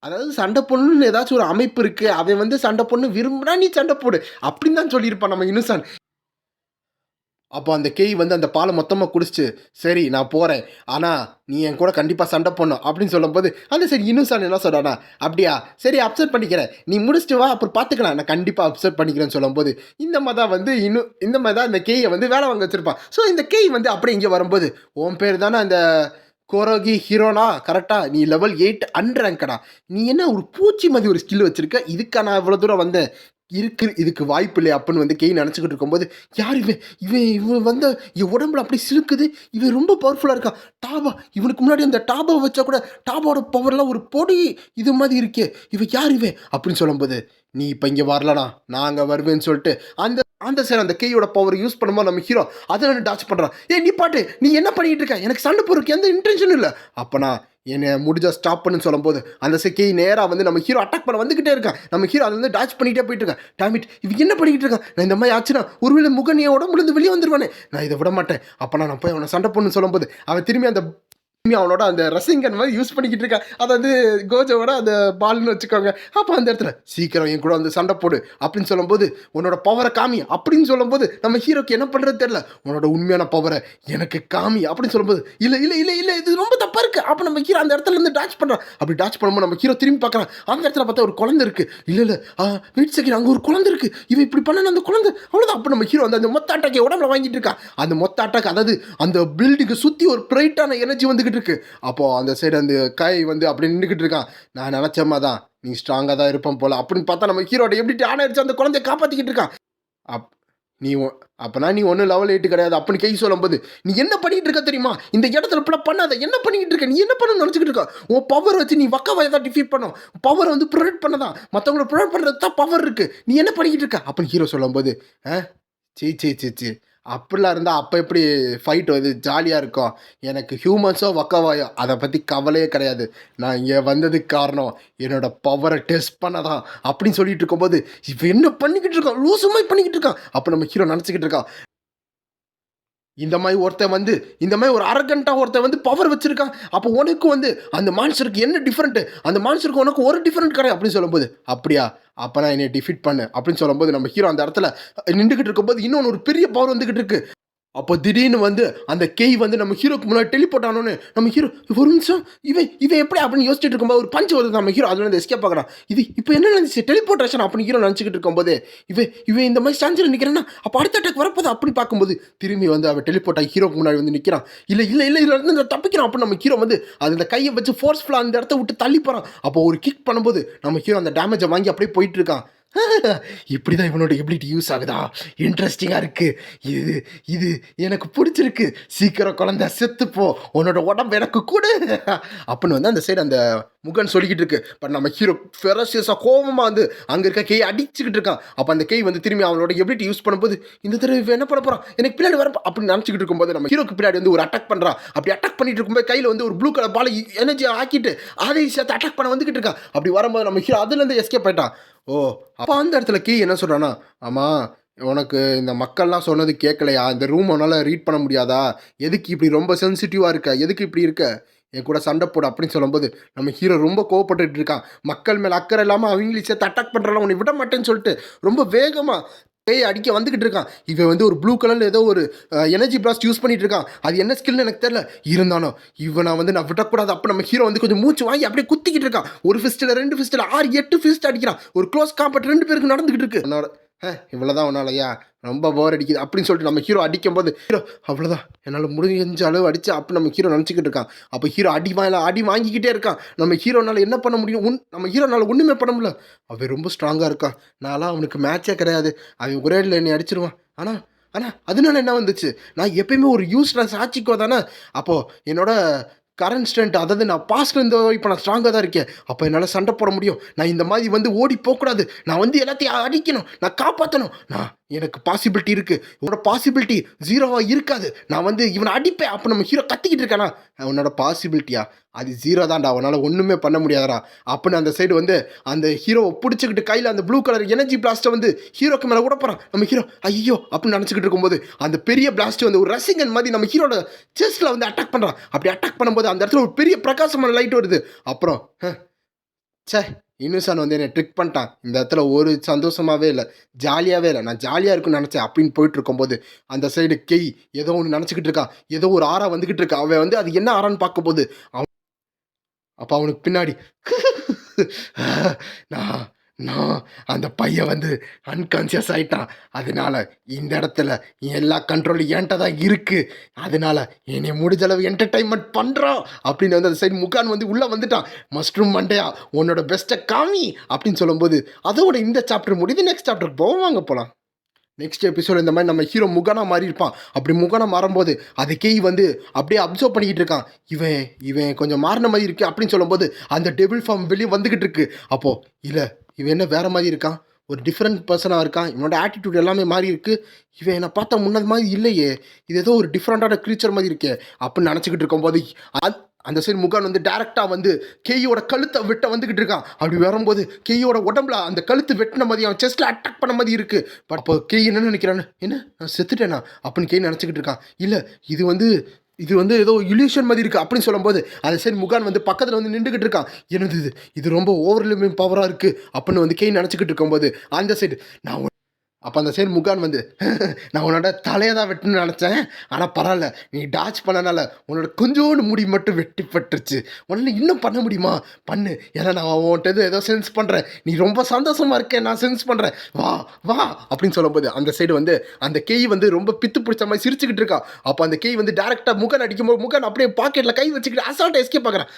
Speaker 2: அதாவது சண்டை போடணும்னு ஏதாச்சும் ஒரு அமைப்பு இருக்குது, அவன் வந்து சண்டை போடணும் விரும்புனா நீ சண்டை போடு அப்படின்னு தான் சொல்லியிருப்பான் நம்ம இனுசான். அப்போ அந்த கேய் வந்து அந்த பாலை மொத்தமாக குடிச்சிட்டு சரி நான் போகிறேன், ஆனால் நீ என் கூட கண்டிப்பாக சண்டை போடணும் அப்படின்னு சொல்லும்போது அந்த சரி இனுசான் என்ன சொல்கிறானா, அப்படியா சரி அப்செட் பண்ணிக்கிறேன், நீ முடிச்சுட்டு வா அப்புறம் பார்த்துக்கலாம், நான் கண்டிப்பாக அப்செட் பண்ணிக்கிறேன்னு சொல்லும்போது இந்த மாதிரி தான் வந்து இந்த மாதிரி தான் இந்த கேயை வந்து வேலை வாங்க வச்சுருப்பான். ஸோ இந்த கேய் வந்து அப்படியே இங்கே வரும்போது உன் பேர் தானே அந்த கோரோகி ஹீரோனா, கரெக்டாக நீ லெவல் 8 அன்ரேங்கடா, நீ என்ன ஒரு பூச்சி மாதிரி ஒரு ஸ்கில் வச்சுருக்க, இதுக்கா நான் இவ்வளோ தூரம் வந்தேன், இதுக்கு வாய்ப்பு இல்லை அப்படின்னு வந்து கேய் நினச்சிக்கிட்டு இருக்கும்போது யார் இவன் இவன் இவன் வந்து என் உடம்புல அப்படி சிலுக்குது, இவன் ரொம்ப பவர்ஃபுல்லாக இருக்கான், டாபா இவனுக்கு முன்னாடி அந்த டாபாவை வச்சா கூட டாபாவோட பவர்லாம் ஒரு பொடி இது மாதிரி இருக்கே, இவன் யார் இவன் அப்படின்னு சொல்லும்போது நீ இப்போ இங்கே வரலனா நான் அங்கே வருவேன்னு சொல்லிட்டு அந்த அந்த சார் அந்த கேயோட பவர் யூஸ் பண்ணும்போது நம்ம ஹீரோ அதை டாச் பண்ணுறான். நீ பாட்டு நீ என்ன பண்ணிட்டு இருக்க, எனக்கு சண்டை போடுறதுக்கு எந்த இன்டென்ஷனும் இல்லை, அப்போனா என்னை முடிஞ்சா ஸ்டாப் பண்ணுன்னு சொல்லும்போது அந்த செக்கை நேராக வந்து நம்ம ஹீரோ அட்டாக் பண்ண வந்துக்கிட்டே இருக்கான். நம்ம ஹீரோ அதை வந்து டாச் பண்ணிகிட்டே போயிட்டு இருக்கான். டாமிட் இவன் என்ன பண்ணிக்கிட்டு இருக்கான், நான் இந்த மாதிரி ஆச்சுன்னா ஒருவேளை முகன் என் உடம்புலேருந்து வெளியே வந்துருவானே, நான் இதை விட மாட்டேன், அப்போ நான் போய் அவனை சண்டை பண்ணுன்னு சொல்லும்போது அவன் திரும்பி அந்த அவனோட அந்த ரசிங்கன் மாதிரி யூஸ் பண்ணிக்கிட்டு இருக்கான், அதாவது கோஜோட அந்த பால்னு வச்சுக்கோங்க. அப்போ அந்த இடத்துல சீக்கிரம் என் கூட வந்து சண்டை போடு அப்படின்னு சொல்லும்போது உன்னோட பவரை காமி அப்படின்னு சொல்லும்போது நம்ம ஹீரோக்கு என்ன பண்ணுறது தெரியல, உன்னோட உண்மையான பவரை எனக்கு காமி அப்படின்னு சொல்லும்போது இல்லை இல்லை இல்லை இல்லை இது ரொம்ப தப்பாக இருக்குது. அப்போ நம்ம ஹீரோ அந்த இடத்துல இருந்து டாச் பண்ணுறான். அப்படி டாச் பண்ணும்போது நம்ம ஹீரோ திரும்பி பார்க்குறான், அந்த இடத்துல பார்த்தா ஒரு குழந்தை இருக்குது, இல்லை இல்லை வெயிட் செகண்ட் அங்கே ஒரு குழந்தை இருக்குது, இவன் இப்படி பண்ண அந்த குழந்தை அவ்வளோதான். அப்போ நம்ம ஹீரோ அந்த மொத்த அட்டாக்கை உடம்புல வாங்கிட்டு இருக்கான். அந்த மொத்த அட்டாக் அதாவது அந்த பில்டிங்கை சுற்றி ஒரு பிரைட்டான எனர்ஜி வந்துக்கிட்டு இருக்கு. அப்போ அந்த சைடு அந்த கை வந்து அப்படி நின்றுக்கிட்டு இருக்கான். நான் நினைச்சமா தான் நீ ஸ்ட்ராங்காக தான் இருப்பேன் போல அப்படின்னு பார்த்தா நம்ம ஹீரோட எப்படி ஆனாயிருச்சு அந்த குழந்தைய காப்பாற்றிக்கிட்டு இருக்கான். நீ அப்போனா நீ ஒன்றும் லெவல் 8 கிடையாது அப்படின்னு கை சொல்லும்போது நீ என்ன பண்ணிட்டு இருக்க தெரியுமா, இந்த இடத்துல இப்பெல்லாம் பண்ணாத, என்ன பண்ணிக்கிட்டு இருக்க, நீ என்ன பண்ண நினச்சிக்கிட்டு இருக்க, உன் பவர் வச்சு நீ வக்கவாயை தான் டிஃபீட் பண்ணும், பவர் வந்து ப்ரொடெக்ட் பண்ணதான், மற்றவங்களை ப்ரொடெக்ட் பண்ணுறது தான் பவர் இருக்குது, நீ என்ன பண்ணிக்கிட்டு இருக்க அப்படின்னு ஹீரோ சொல்லும்போது சீ அப்படிலாம் இருந்தால் அப்போ எப்படி ஃபைட் வந்து ஜாலியாக இருக்கும், எனக்கு ஹியூமன்ஸோ வக்கவாயோ அதை பற்றி கவலையே கிடையாது, நான் இங்கே வந்ததுக்கு காரணம் என்னோட பவரை டெஸ்ட் பண்ணதான் அப்படின்னு சொல்லிட்டு இருக்கும்போது இப்போ என்ன பண்ணிக்கிட்டு இருக்கான், லூசுமாய் பண்ணிக்கிட்டு இருக்கான். அப்போ நம்ம ஹீரோ நினச்சிக்கிட்டு இருக்கான், இந்த மாதிரி ஒருத்தன் வந்து இந்த மாதிரி ஒரு அரகண்டாக ஒருத்தன் வந்து பவர் வச்சுருக்கான், அப்போ உனக்கு வந்து அந்த மான்ஸ்டருக்கு என்ன டிஃப்ரெண்ட்டு, அந்த மான்ஸ்டருக்கு உனக்கு ஒரு டிஃப்ரெண்ட் கிடையாது அப்படின்னு சொல்லும்போது அப்படியா அப்போ நான் என்னை டிஃபீட் பண்ணு அப்படின்னு சொல்லும்போது நம்ம ஹீரோ அந்த இடத்துல நின்றுக்கிட்டு இருக்கும்போது இன்னொன்று ஒரு பெரிய பவர் வந்துக்கிட்டு இருக்கு. அப்போ திடீர்னு வந்து அந்த கேய் வந்து நம்ம ஹீரோக்கு முன்னாடி டெலிபோர்ட் ஆனோன்னு நம்ம ஹீரோ ஒரு நிமிஷம் இவன் இவன் எப்படி அப்படின்னு யோசிச்சுட்டு இருக்கும்போது ஒரு பஞ்ச் வருது நம்ம ஹீரோ அதுல இருந்து எஸ்கேப் பார்க்குறான். இது இப்போ என்ன நினைச்சு டெலிபோர்டேஷன் அப்படின்னு ஹீரோ நினச்சிக்கிட்டு இருக்கும்போது இவன் இவன் இந்த மாதிரி ஸ்டான்ஸில் நிற்கிறான்னா அப்போ அடுத்த அட்டாக் வரப்போது அப்படி பார்க்கும்போது திரும்பி வந்து அவன் டெலிபோர்ட் ஆகி ஹீரோக்கு முன்னாடி வந்து நிற்கிறான். இல்லை இல்லை இல்லை இதில் இருந்து தப்பிக்கிறான். அப்போ நம்ம ஹீரோ வந்து அந்த கையை வச்சு ஃபோர்ஸ்ஃபுல்லாக அந்த இடத்த விட்டு தள்ளி போகிறான். அப்போ ஒரு கிக் பண்ணும்போது நம்ம ஹீரோ அந்த டேமேஜை வாங்கி அப்படியே போயிட்டு இருக்கான். இப்படி தான் இவனோட எபிலிட்டி யூஸ் ஆகுதா, இன்ட்ரெஸ்டிங்காக இருக்குது, இது இது எனக்கு பிடிச்சிருக்கு, சீக்கிரம் குழந்தை செத்துப்போ, உன்னோட உடம்பு எனக்கு கூட அப்படின்னு வந்து அந்த சைடு அந்த முகன் சொல்லிக்கிட்டு இருக்கு. பட் நம்ம ஹீரோ ஃபெரசியஸாக கோபமாக வந்து அங்கே இருக்க கேயை அடிச்சுக்கிட்டு இருக்கான். அப்போ அந்த கேய் வந்து திரும்பி அவனோட எபிலிட்டி யூஸ் பண்ணும்போது இந்த தடவை இவன் என்ன பண்ண போகிறான், எனக்கு பின்னாடி வரப்போ அப்படின்னு நினச்சிக்கிட்டு இருக்கும்போது நம்ம ஹீரோக்கு பின்னாடி வந்து ஒரு அட்டாக் பண்ணுறான். அப்படி அட்டாக் பண்ணிட்டு இருக்கும்போது கையில் வந்து ஒரு ப்ளூ கலர் பால் எனர்ஜி ஆக்கிட்டு அதை சேர்த்து அட்டாக் பண்ண வந்துக்கிட்டு இருக்கான். அப்படி வரும்போது நம்ம ஹீரோ அதுலேருந்து எஸ்கேப் ஆயிட்டான். ஓ அப்போ அந்த இடத்துல கீ என்ன சொல்கிறான்னா, ஆமாம் உனக்கு இந்த மக்கள்லாம் சொன்னது கேட்கலையா, இந்த ரூம் உன்னால் ரீட் பண்ண முடியாதா, எதுக்கு இப்படி ரொம்ப சென்சிட்டிவாக இருக்க, எதுக்கு இப்படி இருக்க, என் கூட சண்டை போடு அப்படின்னு சொல்லும்போது நம்ம ஹீரோ ரொம்ப கோவப்பட்டுட்டு இருக்கான். மக்கள் மேலே அக்கறை இல்லாமல் அவங்களையும் சேர்த்து அட்டாக் பண்ணுறாங்க, உன்னை விட மாட்டேன்னு சொல்லிட்டு ரொம்ப வேகமாக பேய் அடிக்க வந்துக்கிட்டு இருக்கான். இவன் வந்து ஒரு ப்ளூ கலரில் ஏதோ ஒரு எனர்ஜி பிளாஸ்ட் யூஸ் பண்ணிட்டு இருக்கான். அது என்ன ஸ்கில்னு எனக்கு தெரியல, இருந்தாலும் இவனை வந்து நான் விடக்கூடாது. அப்போ நம்ம ஹீரோ வந்து கொஞ்சம் மூச்சு வாங்கி அப்படியே குத்திக்கிட்டு இருக்கான். ஒரு ஃபிஸ்ட்டில் 2 ஃபிஸ்ட்டில் 6 8 ஃபிஸ்ட் அடிக்கிறான். ஒரு க்ளோஸ் காம்பட் 2 பேருக்கு நடந்துக்கிட்டு இருக்கு. என்னோட இவ்வளோதான் உன்னாலயா, ரொம்ப போர் அடிக்குது அப்படின்னு சொல்லிட்டு நம்ம ஹீரோ அடிக்கும்போது ஹீரோ அவ்வளோதான் என்னால் முடிஞ்ச அளவு அடிச்சு அப்போ நம்ம ஹீரோ நினச்சிக்கிட்டு இருக்கான். அப்போ ஹீரோ அடி வாங்கிக்கிட்டே இருக்கான். நம்ம ஹீரோனால என்ன பண்ண முடியும், நம்ம ஹீரோனால ஒன்றுமே பண்ண முடியல. அவன் ரொம்ப ஸ்ட்ராங்காக இருக்கான். நான்லாம் அவனுக்கு மேட்சே கிடையாது, அவன் ஒரே இல்லை என்னை அடிச்சிருவான். ஆனால் அதனால என்ன வந்துச்சு, நான் எப்பயுமே ஒரு யூஸ்லெஸ் ஆட்சிக்கோ தானே. அப்போது என்னோட கரண்ட் ஸ்ட்ரென்த், அதாவது நான் பாஸ்ட்ல இருந்த இப்போ நான் ஸ்ட்ராங்காக தான் இருக்கேன். அப்போ என்னால் சண்டை போட முடியும். நான் இந்த மாதிரி வந்து ஓடி போகக்கூடாது, நான் வந்து எல்லாத்தையும் அடிக்கணும், நான் காப்பாற்றணும். எனக்கு பாசிபிலிட்டி இருக்குது, உன்னோட பாசிபிலிட்டி ஜீரோவாக இருக்காது, நான் வந்து இவனை அடிப்பேன். அப்போ நம்ம ஹீரோ கத்திக்கிட்டு இருக்கானா, உன்னோட பாசிபிலிட்டியா அது ஜீரோ தான்டா, அவனால் ஒன்றுமே பண்ண முடியாதா அப்படின்னு அந்த சைடு வந்து அந்த ஹீரோவை பிடிச்சிக்கிட்டு கையில் அந்த ப்ளூ கலர் எனர்ஜி பிளாஸ்ட்டை வந்து ஹீரோக்கு மேலே கூட போகிறான். நம்ம ஹீரோ ஐயோ அப்படின்னு நினச்சிக்கிட்டு இருக்கும்போது அந்த பெரிய பிளாஸ்ட் வந்து ஒரு ரசிகன் மாதிரி நம்ம ஹீரோட செஸ்ட்டில் வந்து அட்டாக் பண்ணுறான். அப்படி அட்டாக் பண்ணும்போது அந்த இடத்துல ஒரு பெரிய பிரகாசமான லைட் வருது. அப்புறம் சே இன்னுசான் வந்து என்னை ட்ரிக் பண்ணிட்டான், இந்த இடத்துல ஒரு சந்தோஷமாகவே இல்லை, ஜாலியாகவே இல்லை, நான் ஜாலியாக இருக்குன்னு நினச்சேன் அப்படின்னு போயிட்டு இருக்கும்போது அந்த சைடு கெய் ஏதோ ஒன்று நினச்சிக்கிட்டு இருக்கான். ஏதோ ஒரு ஆறா வந்துக்கிட்டு இருக்கா. அவன் வந்து அது என்ன ஆறான்னு பார்க்கும்போது அப்போ அவனுக்கு பின்னாடி நான் நான் அந்த பையன் வந்து அன்கான்சியஸ் ஆகிட்டான். அதனால இந்த இடத்துல எல்லா கண்ட்ரோலும் என்கிட்ட தான் இருக்குது, அதனால என்னை முடிஞ்சளவு என்டர்டைன்மெண்ட் பண்ணுறான் அப்படின்னு வந்து அந்த சைடு முகான் வந்து உள்ளே வந்துட்டான். மஷ்ரூம் மண்டையா உன்னோட பெஸ்ட்டை காமி அப்படின்னு சொல்லும்போது அதோட இந்த சாப்டர் முடியுது. நெக்ஸ்ட் சாப்டர் போவாங்க போகலாம். நெக்ஸ்ட் எபிசோட் இந்த மாதிரி நம்ம ஹீரோ முகானா மாறி இருப்பான். அப்படி முகானா மாறும்போது அது கேய் வந்து அப்படியே அப்சர்வ் பண்ணிக்கிட்டு இருக்கான். இவன் கொஞ்சம் மாறின மாதிரி இருக்கு அப்படின்னு சொல்லும்போது அந்த டெபிள் ஃபார்ம் வெளியே வந்துக்கிட்டு இருக்கு. அப்போது இல்லை இவன் என்ன வேறு மாதிரி இருக்கான், ஒரு டிஃப்ரெண்ட் பர்சனாக இருக்கான், இவனோட ஆட்டிடியூட் எல்லாமே மாறி இருக்குது, இவன் என்னை பார்த்தா முன்னது மாதிரி இல்லையே, இது ஏதோ ஒரு டிஃப்ரெண்ட்டான க்ரீச்சர் மாதிரி இருக்கே அப்படின்னு நினச்சிக்கிட்டு இருக்கும்போது அந்த சைடு முகான் வந்து டேரெக்டாக வந்து கேயோட கழுத்தை வெட்ட வந்துக்கிட்டு இருக்கான். அப்படி வரும்போது கேயோட உடம்புல அந்த கழுத்து வெட்டின மாதிரி அவன் செஸ்ட்டில் அட்டாக் பண்ண மாதிரி இருக்குது. பட் அப்போ கேய் என்ன நினைக்கிறான்னு, என்ன நான் செத்துட்டேனா அப்படின்னு கேய் நினச்சிக்கிட்டு இருக்கான். இல்லை இது வந்து ஏதோ இல்யூஷன் மாதிரி இருக்குது அப்படின்னு சொல்லும்போது அந்த சைடு முகான் வந்து பக்கத்தில் வந்து நின்றுக்கிட்டு இருக்கான். என்னது இது ரொம்ப ஓவர்லிமிங் பவராக இருக்குது அப்படின்னு வந்து கேய் நினச்சிக்கிட்டு இருக்கும்போது அந்த சைடு நான் அப்போ அந்த சைடு முகான் வந்து நான் உன்னோட தலையை தான் வெட்டணும்னு நினச்சேன், ஆனால் பரவாயில்ல நீ டாச் பண்ணனால உன்னோட கொஞ்சோண்டு முடி மட்டும் வெட்டிப்பட்டுருச்சு, உன்னால் இன்னும் பண்ண முடியுமா பண்ணு, ஏன்னா நான் உன்கிட்ட ஏதோ சென்ஸ் பண்ணுறேன், நீ ரொம்ப சந்தோஷமாக இருக்கேன், நான் சென்ஸ் பண்ணுறேன், வா வா அப்படின்னு சொல்லும்போது அந்த சைடு வந்து அந்த கேய் வந்து ரொம்ப பித்து பிடிச்ச மாதிரி சிரிச்சுக்கிட்டு இருக்கா. அப்போ அந்த கேய் வந்து டேரெக்டாக முகான் அடிக்கும்போது முகான் அப்படியே பாக்கெட்டில் கை வச்சுக்கிட்டு அசால்ட்டை எஸ்கேப் பார்க்குறேன்.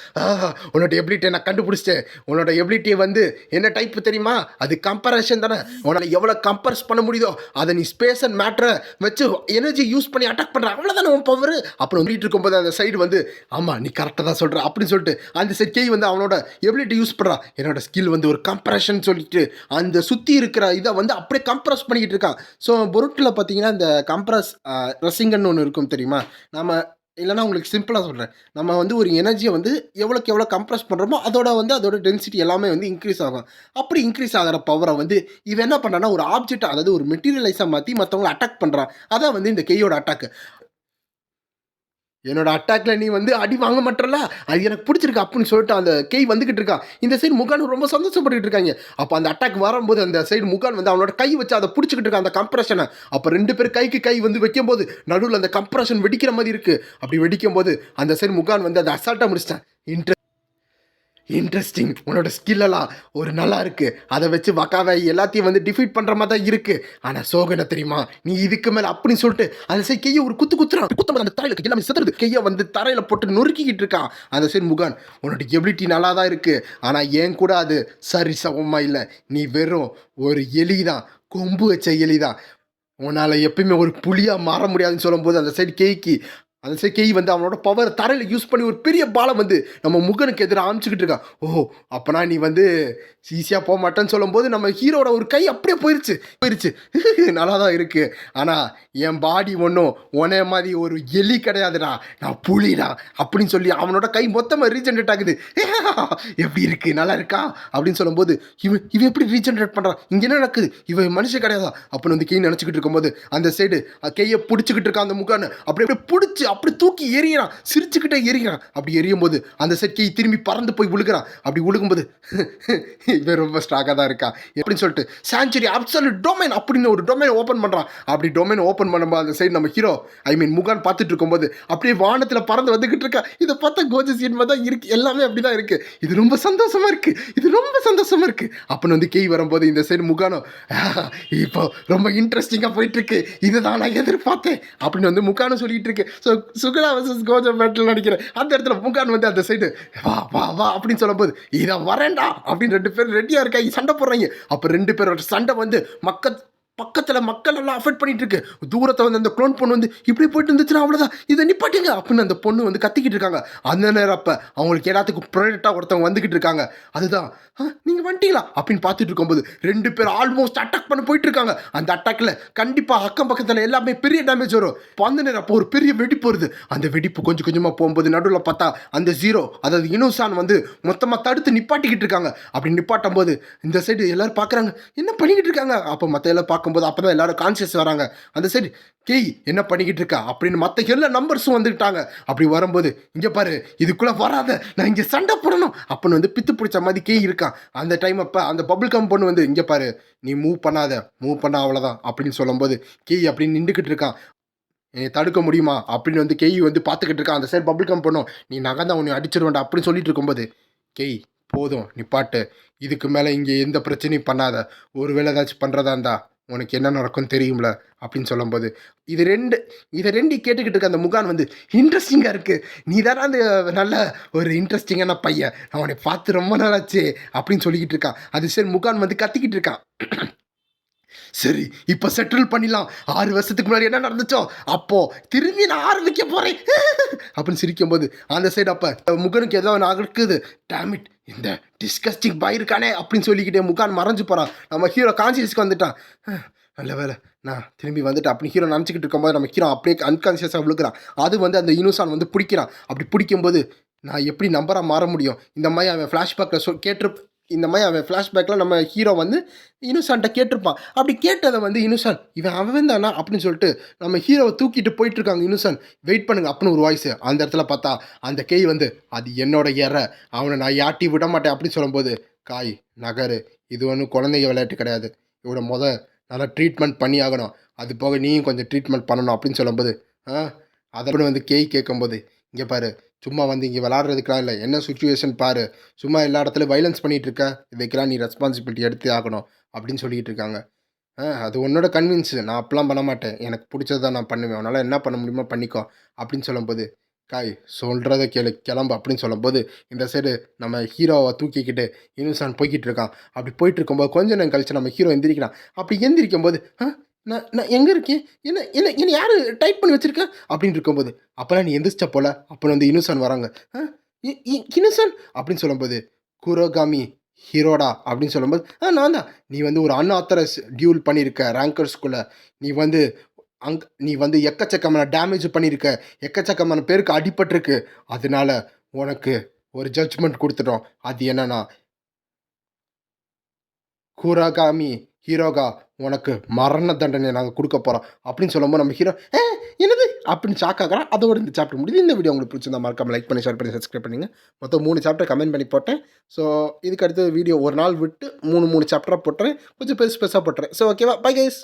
Speaker 2: உன்னோட எபிலிட்டியை நான் கண்டுபிடிச்சிட்டேன், உன்னோட எபிலிட்டியை வந்து என்ன டைப் தெரியுமா, அது கம்பேரிஷன் தானே, உன்னால் எவ்வளோ கம்பேர்ஸ் பண்ண முடியுதோ அதை நீ ஸ்பேஸ் அண்ட் மேட்டரை வச்சு எனர்ஜி யூஸ் பண்ணி அட்டாக் பண்ணுற, அவ்வளோதானே உன் பவர் அப்படின்னு சொல்லிட்டு இருக்கும்போது அந்த சைடு வந்து ஆமாம் நீ கரெக்டாக தான் சொல்கிற அப்படின்னு சொல்லிட்டு அந்த சைடு கேய் வந்து அவனோட எபிலிட்டி யூஸ் பண்ணுறான். என்னோட ஸ்கில் வந்து ஒரு கம்ப்ரெஷன் சொல்லிட்டு அந்த சுற்றி இருக்கிற இதை வந்து அப்படியே கம்ப்ரஸ் பண்ணிக்கிட்டு இருக்கான். ஸோ பொருட்டில் பார்த்தீங்கன்னா இந்த கம்ப்ரஸ் ரசிங்கன்னு ஒன்று இருக்கும் தெரியுமா, நம்ம இல்லைனா உங்களுக்கு சிம்பிளாக சொல்கிறேன், நம்ம வந்து ஒரு எனர்ஜியை வந்து எவ்வளோக்கு எவ்வளோ கம்ப்ரஸ் பண்ணுறோமோ அதோட டென்சிட்டி எல்லாமே வந்து இன்க்ரீஸ் ஆகும். அப்படி இன்க்ரீஸ் ஆகிற பவரை வந்து இவன் என்ன பண்ணுறான்னா ஒரு ஆப்ஜெக்ட், அதாவது ஒரு மெட்டீரியலைஸாக மாற்றி மற்றவங்களை அட்டாக் பண்ணுறான். அதான் வந்து இந்த கேயோட அட்டாக்கு. என்னோட அட்டாக்ல நீ வந்து அடி வாங்க மாட்டல, அது எனக்கு பிடிச்சிருக்கு அப்படின்னு சொல்லிட்டு அந்த கெய் வந்துகிட்டு இருக்கான். இந்த சைடு முகான் ரொம்ப சந்தோஷப்பட்டுட்டு இருக்காங்க. அப்ப அந்த அட்டாக் வரும்போது அந்த சைடு முகான் வந்து அவனோட கை வச்சு அதை பிடிச்சிக்கிட்டு இருக்கான் அந்த கம்ப்ரஷனை. அப்ப 2 பேர் கைக்கு கை வந்து வைக்கும்போது நடுவில் அந்த கம்ப்ரஷன் வெடிக்கிற மாதிரி இருக்கு. அப்படி வெடிக்கும் போது அந்த சைடு முகான் வந்து அதை அசால்ட்டா முடிச்சிட்டான். இன்ட்ரெஸ்டிங். உன்னோட ஸ்கில்லெல்லாம் ஒரு நல்லா இருக்கு. அதை வச்சு வக்காவை எல்லாத்தையும் வந்து டிஃபீட் பண்ணுற மாதிரி தான் இருக்கு. ஆனால் சோகனை தெரியுமா, நீ இதுக்கு மேலே அப்படின்னு சொல்லிட்டு அந்த சைடு கையை ஒரு குத்துறான். குத்தும்போது அந்த தரையில் எல்லாமே சிதறது. கையை வந்து தரையில் போட்டு நொறுக்கிக்கிட்டு இருக்கான் அந்த சைடு முகான். உன்னோட எபிலிட்டி நல்லா தான் இருக்கு, ஆனால் ஏன் கூட அது சரி சமமா இல்லை. நீ வெறும் ஒரு எலி தான், கொம்பு வச்ச எலி தான். உன்னால் எப்பயுமே ஒரு புலியாக மாற முடியாதுன்னு சொல்லும்போது அந்த சைடு கேய்க்கு அந்த செகை வந்து அவனோட பவர் தரையில் யூஸ் பண்ணி ஒரு பெரிய பாலை வந்து நம்ம முகனுக்கு எதிராக அமைச்சிக்கிட்டு இருக்கான். ஓ, அப்போனா நீ வந்து ஈஸியாக போக மாட்டேன்னு சொல்லும்போது நம்ம ஹீரோட ஒரு கை அப்படியே போயிருச்சு. நல்லா தான் இருக்கு. ஆனால் என் பாடி ஒன்றும் உனே மாதிரி ஒரு எலி கிடையாதுடா, நான் புலிடா அப்படின்னு சொல்லி அவனோட கை மொத்தமாக ரீஜென்ரேட் ஆகுது. எப்படி இருக்கு, நல்லா இருக்கா அப்படின்னு சொல்லும்போது இவன் எப்படி ரீஜென்ரேட் பண்ணுறான், இங்கே என்ன நடக்குது, இவன் மனுஷன் கிடையாதா அப்படின்னு வந்து கை நினச்சிக்கிட்டு இருக்கும்போது அந்த சைடு கையை பிடிச்சிக்கிட்டு இருக்கான் அந்த முகான்னு. அப்படியே பிடிச்சி அப்படி தூக்கி எறிகிறான், சிரிச்சுக்கிட்டே எறிகிறான். அப்படி எரியும் போது அந்த செட்கை திரும்பி பறந்து போய் விழுகிறான். அப்படி விழுகும்போது இவன் ரொம்ப ஸ்ட்ராங்காக தான் இருக்கான் எப்படின்னு சொல்லிட்டு சாஞ்சுரி அப்சல்யூட் டொமைன் அப்படின்னு ஒரு டொமைன் ஓப்பன் பண்ணுறான். அப்படி டொமைன் ஓப்பன் பண்ணும்போது அந்த சைடு நம்ம ஹீரோ முகான் பார்த்துட்டு இருக்கும்போது அப்படியே வானத்தில் பறந்து வந்துகிட்டு இருக்கா. இதை பார்த்தா கோஜ சீன் தான் இருக்கு, எல்லாமே அப்படிதான் இருக்கு. இது ரொம்ப சந்தோஷமா இருக்கு, அப்படின்னு வந்து கேய் வரும்போது இந்த சைடு முகானோ இப்போ ரொம்ப இன்ட்ரெஸ்டிங்காக போயிட்டு இருக்கு, இதுதான் நான் எதிர்பார்த்தேன் அப்படின்னு வந்து முகானோ சொல்லிட்டு இருக்கு. So Suguna versus Gojo battle நடிக்கிறேன் அந்த இடத்துல முகான் வந்து அந்த சைடு வா வா வா அப்படின்னு சொல்லும்போது இதை வரேன்டா அப்படின்னு 2 பேர் ரெடியாக இருக்காங்க, சண்டை போடுறாங்க. அப்போ 2 பேரோட சண்டை வந்து பக்கத்தில் மக்கள் எல்லாம் அஃபெக்ட் பண்ணிட்டு இருக்கு. தூரத்தை வந்து அந்த க்ளோன் பொண்ணு வந்து இப்படி போயிட்டு இருந்துச்சுன்னா அவ்வளோதான், இதை நிப்பாட்டிங்க அப்படின்னு அந்த பொண்ணு வந்து கத்திக்கிட்டு இருக்காங்க. அந்த நேரம் அப்போ அவங்களுக்கு எல்லாத்துக்கும் ப்ரொடக்டாக ஒருத்தவங்க வந்துக்கிட்டு இருக்காங்க. அதுதான் நீங்கள் வந்துட்டீங்களா அப்படின்னு பார்த்துட்டு இருக்கும்போது 2 பேர் ஆல்மோஸ்ட் அட்டாக் பண்ண போயிட்டு இருக்காங்க. அந்த அட்டாக்ல கண்டிப்பாக அக்கம் பக்கத்தில் எல்லாமே பெரிய டேமேஜ் வரும். அந்த நேரம் அப்போ ஒரு பெரிய வெடிப்பு வருது. அந்த வெடிப்பு கொஞ்சம் கொஞ்சமாக போகும்போது நடுவில் பார்த்தா அந்த ஜீரோ, அதாவது இனோசான் வந்து மொத்தமாக தடுத்து நிப்பாட்டிக்கிட்டு இருக்காங்க. அப்படி நிப்பாட்டும் போது இந்த சைடு எல்லாரும் பார்க்குறாங்க, என்ன பண்ணிக்கிட்டு இருக்காங்க. அப்போ மற்ற எல்லாம் பார்க்கும்போது அப்போ தான் எல்லாரும் கான்சியஸ் வராங்க. அந்த சைடு கேய் என்ன பண்ணிக்கிட்டு இருக்கா அப்படின்னு மற்ற எல்லா நம்பர்ஸும் வந்துக்கிட்டாங்க. அப்படி வரும்போது இங்கே பாரு, இதுக்குள்ளே வராத, நான் இங்கே சண்டை போடணும் அப்படின்னு வந்து பித்து பிடிச்ச மாதிரி கேய் இருக்கான். அந்த டைம் அப்போ அந்த பபுள் கம் பொண்ணு வந்து இங்கே பாரு, நீ மூவ் பண்ண அவ்வளோதான் அப்படின்னு சொல்லும்போது கேய் அப்படின்னு நின்றுக்கிட்டு இருக்கான். தடுக்க முடியுமா அப்படின்னு வந்து கேய் வந்து பார்த்துக்கிட்டு இருக்கான். அந்த சைடு பபுள் கம் பொண்ணும் நீ நகர்ந்தா உன்னை அடிச்சிருவேண்டா அப்படின்னு சொல்லிட்டு இருக்கும்போது கேய் போதும் நிப்பாட்டு, இதுக்கு மேலே இங்கே எந்த பிரச்சனையும் பண்ணாத, ஒருவேளை ஏதாச்சும் பண்ணுறதா இருந்தா உனக்கு என்ன நடக்கும்னு தெரியும்ல அப்படின்னு சொல்லும்போது இதை ரெண்டு கேட்டுக்கிட்டு இருக்க அந்த முகான் வந்து இன்ட்ரெஸ்டிங்காக இருக்குது, நீ தானே அந்த நல்ல ஒரு இன்ட்ரெஸ்டிங்கான பையன், நான் உன்னை பார்த்து ரொம்ப நாளாச்சு அப்படின்னு சொல்லிக்கிட்டு இருக்கான். அது சரி முகான் வந்து கத்திக்கிட்டு இருக்கான். சரி இப்போ செட்டில் பண்ணிடலாம், 6 வருஷத்துக்கு முன்னாடி என்ன நடந்துச்சோ அப்போ திரும்பி நான் ஆரம்பிக்க போகிறேன் அப்படின்னு சிரிக்கும்போது அந்த சைடு அப்போ முகனுக்கு ஏதோ நடக்குது. டேமிட், இந்த டிஸ்கஸ்டிங் பாய் இருக்கானே அப்படின்னு சொல்லிக்கிட்டே முகான் மறைஞ்சு போகிறான். நம்ம ஹீரோ கான்சியஸ்க்கு வந்துட்டான். நல்ல வேலை நான் திரும்பி வந்துட்டு அப்படி ஹீரோ நினச்சிக்கிட்டு இருக்கும்போது நம்ம ஹீரோ அப்படியே அன்கான்சியஸாக விழுக்கிறான். அது வந்து அந்த இனோசான் வந்து பிடிக்கிறான். அப்படி பிடிக்கும்போது நான் எப்படி நம்பராக மாற முடியும், இந்த மாதிரி அவன் ஃப்ளாஷ்பேக்கில் இந்த மாதிரி அவன் ஃப்ளாஷ்பேக்கில் நம்ம ஹீரோ வந்து இனோசான்ட்ட கேட்டிருப்பான். அப்படி கேட்டதை வந்து இனோசான் அவன் தானா அப்படின்னு சொல்லிட்டு நம்ம ஹீரோவை தூக்கிட்டு போயிட்டுருக்காங்க. இனோசான் வெயிட் பண்ணுங்க அப்படின்னு ஒரு வாய்ஸ். அந்த இடத்துல பார்த்தா அந்த கேய் வந்து அது என்னோட அவனை நான் யாட்டி விட மாட்டேன் அப்படின்னு சொல்லும்போது காய் நகரு, இது ஒன்றும் குழந்தைங்க விளையாட்டு கிடையாது, இவட நல்லா ட்ரீட்மெண்ட் பண்ணி ஆகணும், அது போக நீயும் கொஞ்சம் ட்ரீட்மெண்ட் பண்ணணும் அப்படின்னு சொல்லும்போது அதை வந்து கேய் கேட்கும்போது இங்கே பாரு, சும்மா வந்து இங்கே விளாட்றதுக்கெலாம் இல்லை, என்ன சுச்சுவேஷன் பாரு, சும்மா எல்லா இடத்துலையும் வைலன்ஸ் பண்ணிகிட்டு இருக்க, இதுக்கெல்லாம் நீ ரெஸ்பான்சிபிலிட்டி எடுத்தே ஆகணும் அப்படின்னு சொல்லிக்கிட்டு இருக்காங்க. அது உன்னோட கன்வின்ஸு, நான் அப்பெல்லாம் பண்ண மாட்டேன், எனக்கு பிடிச்சதான் நான் பண்ணுவேன், அதனால் என்ன பண்ண முடியுமோ பண்ணிக்கோ அப்படின்னு சொல்லும்போது காய் சொல்கிறத கிளம்பு அப்படின்னு சொல்லும்போது இந்த சைடு நம்ம ஹீரோவை தூக்கிக்கிட்டு இனோசான் போய்கிட்டு இருக்கான். அப்படி போயிட்டு இருக்கும்போது கொஞ்சம் நேரம் கழிச்சு நம்ம ஹீரோ எந்திரிக்கிறான். அப்படி எந்திரிக்கும் போது நான் எங்கே இருக்கேன், என்ன யார் டைப் பண்ணி வச்சுருக்கேன் அப்படின்னு இருக்கும்போது அப்போல்லாம் நீ எந்திரிச்ச போல அப்புறம் வந்து இனோசான் வராங்க. இனோசான் அப்படின்னு சொல்லும்போது குரோகாமி ஹீரோடா அப்படின்னு சொல்லும்போது நான் தான், நீ வந்து ஒரு அன்ஆத்தரைஸ் டியூல் பண்ணியிருக்க ரேங்கர்ஸ்குள்ளே, நீ வந்து எக்கச்சக்கமான டேமேஜ் பண்ணியிருக்க, எக்கச்சக்கமான பேருக்கு அடிபட்டிருக்கு, அதனால உனக்கு ஒரு ஜட்ஜ்மெண்ட் கொடுத்துட்டோம். அது என்னன்னா குரோகாமி ஹீரோகா உனக்கு மரண தண்டனை நாங்கள் கொடுக்க போகிறோம் அப்படின்னு சொல்லும்போது நம்ம ஹீரோ என்னது அப்படின்னு ஷாக் ஆகிறான். அதோட இந்த சாப்டர் முடியுது. இந்த வீடியோ உங்களுக்கு பிடிச்சிருந்தா மறக்காம லைக் பண்ணி ஷேர் பண்ணி சப்ஸ்கிரைப் பண்ணுங்க. மொத்தம் 3 சாப்டர் கமெண்ட் பண்ணி போட்டேன். ஸோ இதுக்கு அடுத்த வீடியோ ஒரு நாள் விட்டு 3 சாப்டராக போட்டுறேன். கொஞ்சம் பெருசு பெருசாக போட்டுறேன். ஸோ ஓகேவா? Bye guys.